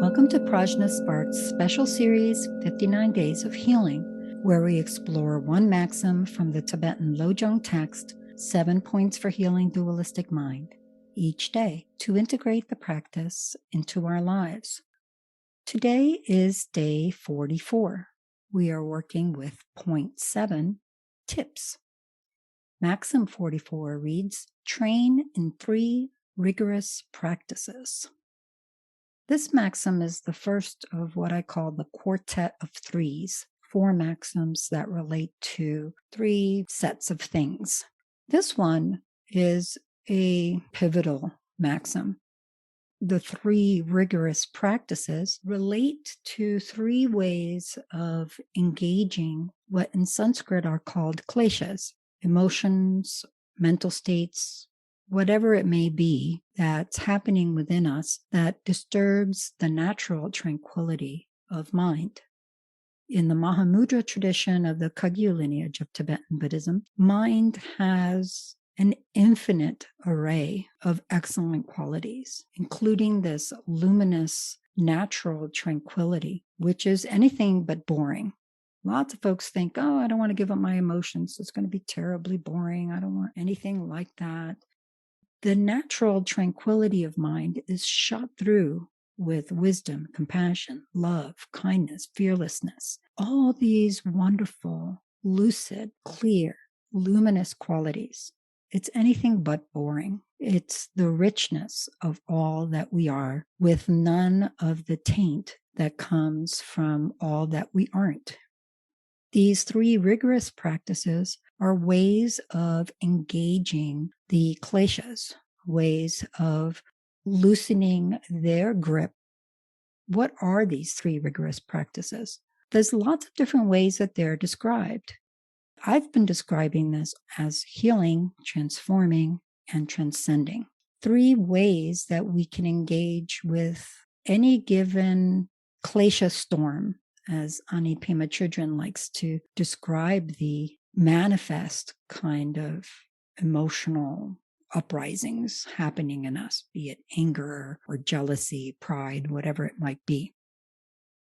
Welcome to PRAJNA SPARKS special series 59 Days of Healing, where we explore one maxim from the Tibetan Lojong text, 7 points for healing dualistic mind, each day to integrate the practice into our lives. Today is day 44. We are working with point 7, tips. Maxim 44 reads, train in 3 rigorous practices. This maxim is the first of what I call the quartet of threes, 4 maxims that relate to 3 sets of things. This one is a pivotal maxim. The 3 rigorous practices relate to 3 ways of engaging what in Sanskrit are called kleshas, emotions, mental states, whatever it may be that's happening within us that disturbs the natural tranquility of mind. In the Mahamudra tradition of the Kagyu lineage of Tibetan Buddhism, mind has an infinite array of excellent qualities, including this luminous natural tranquility, which is anything but boring. Lots of folks think, oh, I don't want to give up my emotions. It's going to be terribly boring. I don't want anything like that. The natural tranquility of mind is shot through with wisdom, compassion, love, kindness, fearlessness, all these wonderful, lucid, clear, luminous qualities. It's anything but boring. It's the richness of all that we are, with none of the taint that comes from all that we aren't. These 3 rigorous practices are ways of engaging the kleshas, ways of loosening their grip. What are these 3 rigorous practices? There's lots of different ways that they're described. I've been describing this as healing, transforming, and transcending. 3 ways that we can engage with any given klesha storm, as Ani Pema Chödrön likes to describe the manifest kind of emotional uprisings happening in us, be it anger or jealousy, pride, whatever it might be.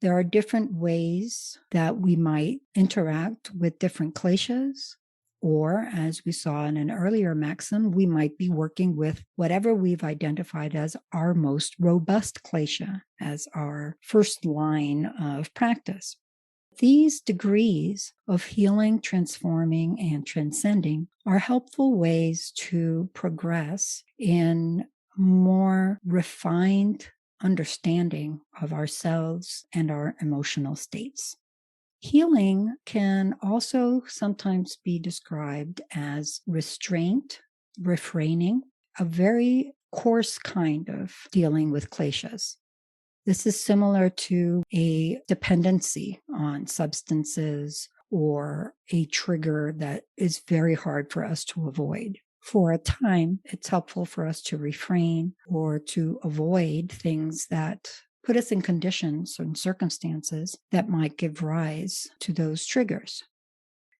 There are different ways that we might interact with different kleshas, or as we saw in an earlier maxim, we might be working with whatever we've identified as our most robust klesha, as our first line of practice. These degrees of healing, transforming, and transcending are helpful ways to progress in more refined understanding of ourselves and our emotional states. Healing can also sometimes be described as restraint, refraining, a very coarse kind of dealing with kleshas. This is similar to a dependency on substances or a trigger that is very hard for us to avoid. For a time, it's helpful for us to refrain or to avoid things that put us in conditions and circumstances that might give rise to those triggers.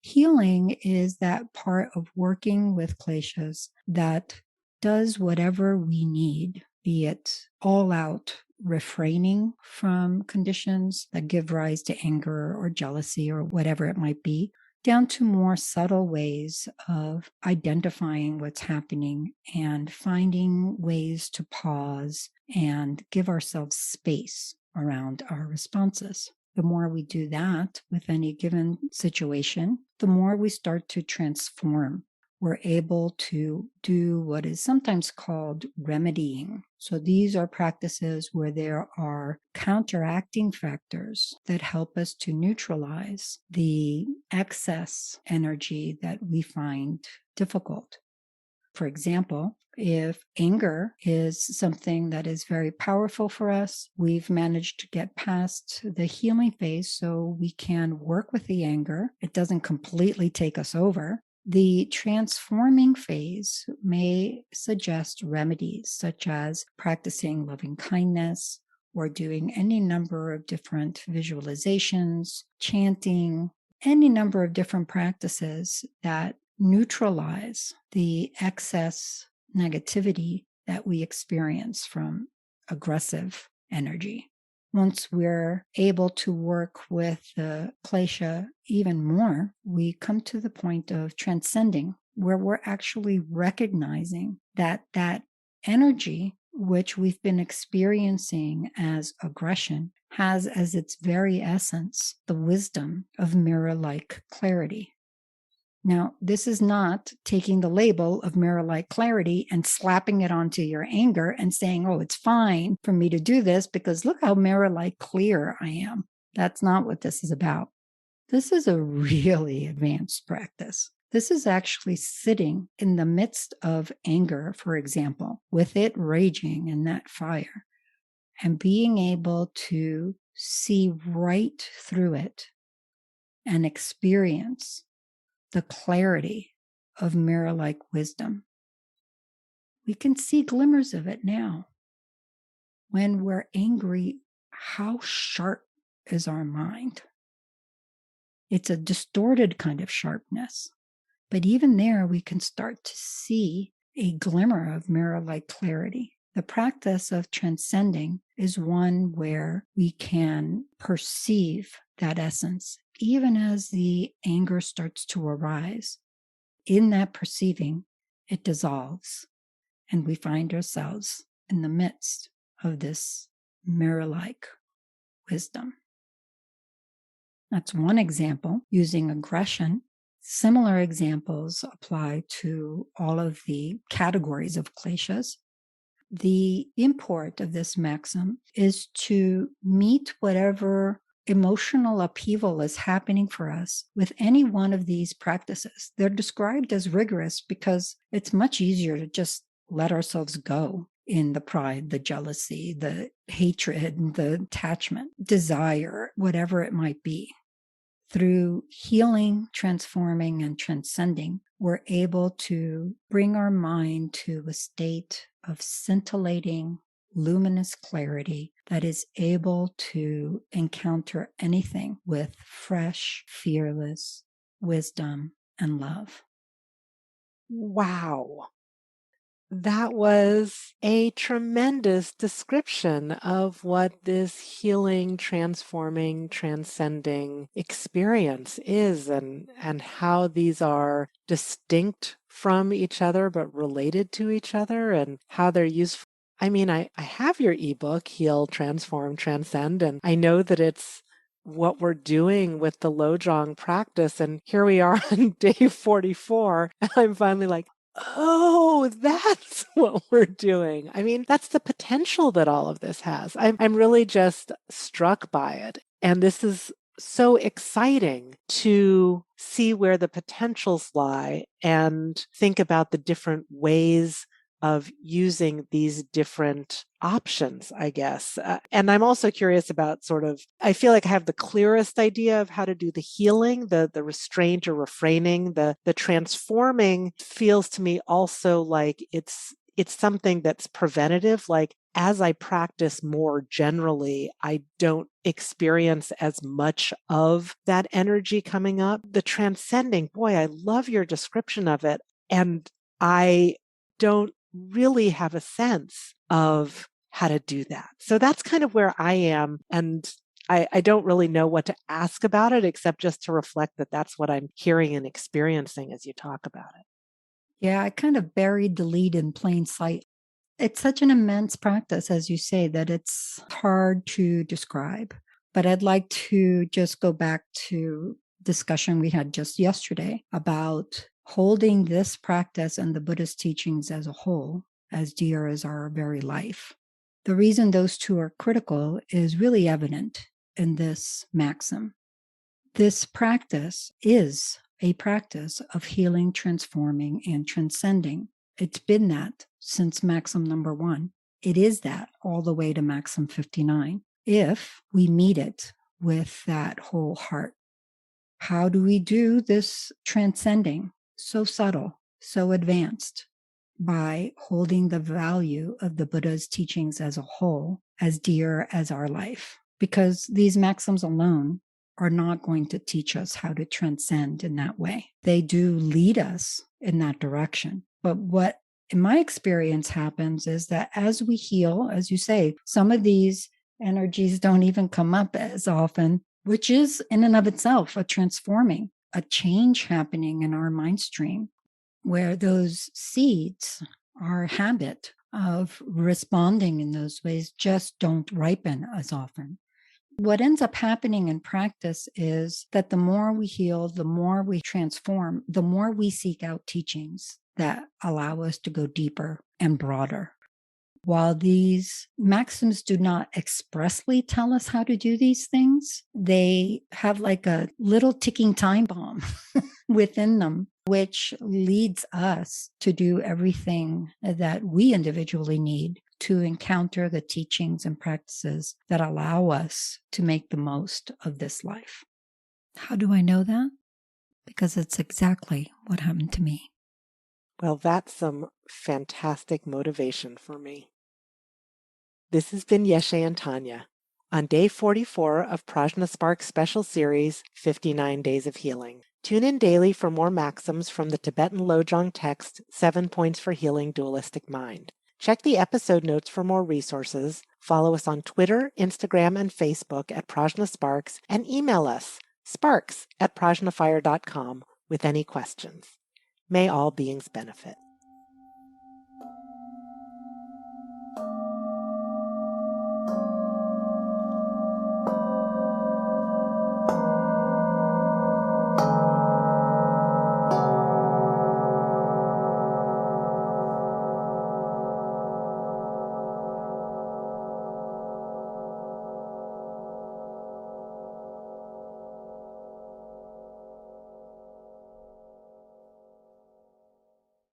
Healing is that part of working with kleshas that does whatever we need, be it all out refraining from conditions that give rise to anger or jealousy or whatever it might be, down to more subtle ways of identifying what's happening and finding ways to pause and give ourselves space around our responses. The more we do that with any given situation, the more we start to transform. We're able to do what is sometimes called remedying. So these are practices where there are counteracting factors that help us to neutralize the excess energy that we find difficult. For example, if anger is something that is very powerful for us, we've managed to get past the healing phase so we can work with the anger. It doesn't completely take us over. The transforming phase may suggest remedies such as practicing loving kindness or doing any number of different visualizations, chanting, any number of different practices that neutralize the excess negativity that we experience from aggressive energy. Once we're able to work with the klesha even more, we come to the point of transcending, where we're actually recognizing that that energy, which we've been experiencing as aggression, has as its very essence the wisdom of mirror-like clarity. Now, this is not taking the label of mirror-like clarity and slapping it onto your anger and saying, oh, it's fine for me to do this because look how mirror-like clear I am. That's not what this is about. This is a really advanced practice. This is actually sitting in the midst of anger, for example, with it raging in that fire, and being able to see right through it and experience the clarity of mirror-like wisdom. We can see glimmers of it now. When we're angry, how sharp is our mind? It's a distorted kind of sharpness. But even there, we can start to see a glimmer of mirror-like clarity. The practice of transcending is one where we can perceive that essence, even as the anger starts to arise. In that perceiving, it dissolves, and we find ourselves in the midst of this mirror-like wisdom. That's one example using aggression. Similar examples apply to all of the categories of kleshas. The import of this maxim is to meet whatever emotional upheaval is happening for us with any one of these practices. They're described as rigorous because it's much easier to just let ourselves go in the pride, the jealousy, the hatred, the attachment, desire, whatever it might be. Through healing, transforming, and transcending, we're able to bring our mind to a state of scintillating, luminous clarity that is able to encounter anything with fresh, fearless wisdom and love. Wow. That was a tremendous description of what this healing, transforming, transcending experience is and how these are distinct from each other but related to each other and how they're useful. I mean, I have your ebook, Heal, Transform, Transcend, and I know that it's what we're doing with the Lojong practice. And here we are on day 44, and I'm finally like, oh, that's what we're doing. I mean, that's the potential that all of this has. I'm really just struck by it. And this is so exciting to see where the potentials lie and think about the different ways of using these different options, I guess. And I'm also curious about I feel like I have the clearest idea of how to do the healing, the restraint or refraining, the transforming feels to me also like it's something that's preventative. Like as I practice more generally, I don't experience as much of that energy coming up. The transcending, boy, I love your description of it. And I don't really have a sense of how to do that. So that's kind of where I am. And I don't really know what to ask about it, except just to reflect that that's what I'm hearing and experiencing as you talk about it. Yeah, I kind of buried the lead in plain sight. It's such an immense practice, as you say, that it's hard to describe. But I'd like to just go back to discussion we had just yesterday about holding this practice and the Buddhist teachings as a whole as dear as our very life. The reason those two are critical is really evident in this maxim. This practice is a practice of healing, transforming, and transcending. It's been that since maxim number 1. It is that all the way to maxim 59, if we meet it with that whole heart. How do we do this transcending? So subtle, so advanced, by holding the value of the Buddha's teachings as a whole as dear as our life. Because these maxims alone are not going to teach us how to transcend in that way. They do lead us in that direction. But what, in my experience, happens is that as we heal, as you say, some of these energies don't even come up as often, which is in and of itself a transforming, a change happening in our mind stream, where those seeds, our habit of responding in those ways, just don't ripen as often. What ends up happening in practice is that the more we heal, the more we transform, the more we seek out teachings that allow us to go deeper and broader. While these maxims do not expressly tell us how to do these things, they have like a little ticking time bomb within them, which leads us to do everything that we individually need to encounter the teachings and practices that allow us to make the most of this life. How do I know that? Because it's exactly what happened to me. Well, that's some fantastic motivation for me. This has been Yeshe and Tanya on day 44 of PRAJNA SPARKS special series, 59 Days of Healing. Tune in daily for more maxims from the Tibetan Lojong text, 7 Points for Healing Dualistic Mind. Check the episode notes for more resources, follow us on Twitter, Instagram, and Facebook at PRAJNA SPARKS, and email us, sparks@prajnafire.com, with any questions. May all beings benefit.